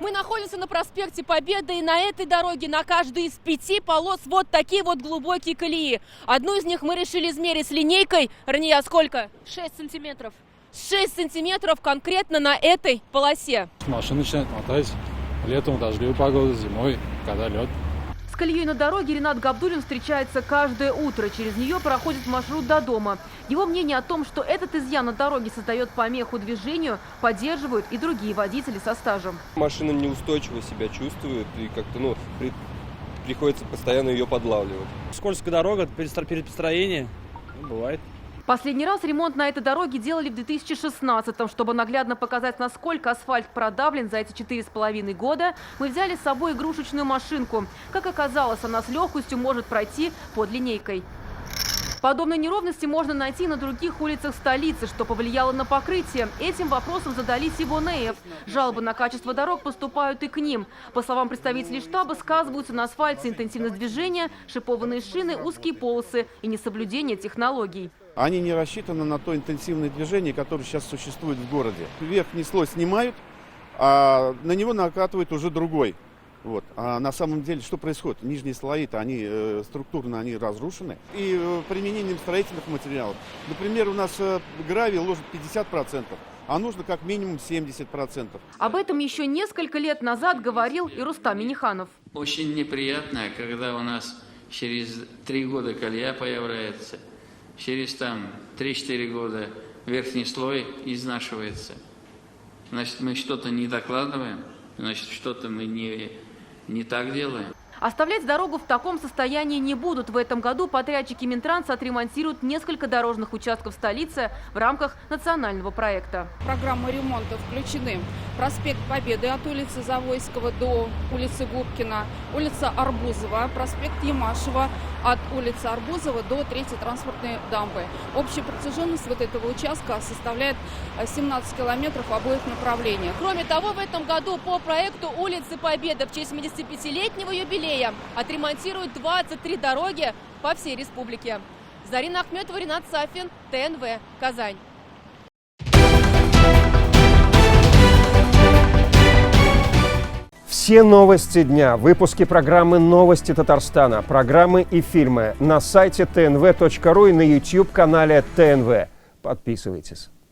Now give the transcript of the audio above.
Мы находимся на проспекте Победы, и на этой дороге на каждой из 5 полос вот такие вот глубокие колеи. Одну из них мы решили измерить с линейкой. Рания, сколько? 6 сантиметров. 6 сантиметров конкретно на этой полосе. Машина начинает мотать. Летом дождливую погоду, зимой, когда лед. С колеей на дороге Ринат Габдуллин встречается каждое утро. Через нее проходит маршрут до дома. Его мнение о том, что этот изъян на дороге создает помеху движению, поддерживают и другие водители со стажем. Машина неустойчиво себя чувствует и как-то, приходится постоянно ее подлавливать. Скользкая дорога перед построением, бывает. Последний раз ремонт на этой дороге делали в 2016-м. Чтобы наглядно показать, насколько асфальт продавлен за эти 4,5 года, мы взяли с собой игрушечную машинку. Как оказалось, она с легкостью может пройти под линейкой. Подобные неровности можно найти на других улицах столицы, что повлияло на покрытие. Этим вопросом задались и в ОНФ. Жалобы на качество дорог поступают и к ним. По словам представителей штаба, сказываются на асфальте интенсивность движения, шипованные шины, узкие полосы и несоблюдение технологий. Они не рассчитаны на то интенсивное движение, которое сейчас существует в городе. Верхний слой снимают, а на него накатывают уже другой. Вот. А на самом деле что происходит? Нижние слои-то, они структурно разрушены. И применением строительных материалов. Например, у нас гравий ложит 50%, а нужно как минимум 70%. Об этом еще несколько лет назад говорил и Рустам Миниханов. Очень неприятно, когда у нас через 3 года колея появляется, через 3-4 года верхний слой изнашивается. Значит, мы что-то не докладываем, значит, что-то мы не так делаем. Оставлять дорогу в таком состоянии не будут. В этом году подрядчики Минтранса отремонтируют несколько дорожных участков столицы в рамках национального проекта. В программу ремонта включены проспект Победы от улицы Завойского до улицы Губкина, улица Арбузова, проспект Ямашева от улицы Арбузова до 3-й транспортной дамбы. Общая протяженность вот этого участка составляет 17 километров в обоих направлениях. Кроме того, в этом году по проекту улицы Победы в честь 75-летнего юбилея отремонтируют 23 дороги по всей республике. Зарина Ахметова, Ринат Сафин, ТНВ, Казань. Все новости дня, выпуски программы «Новости Татарстана», программы и фильмы на сайте tnv.ru и на YouTube-канале ТНВ. Подписывайтесь.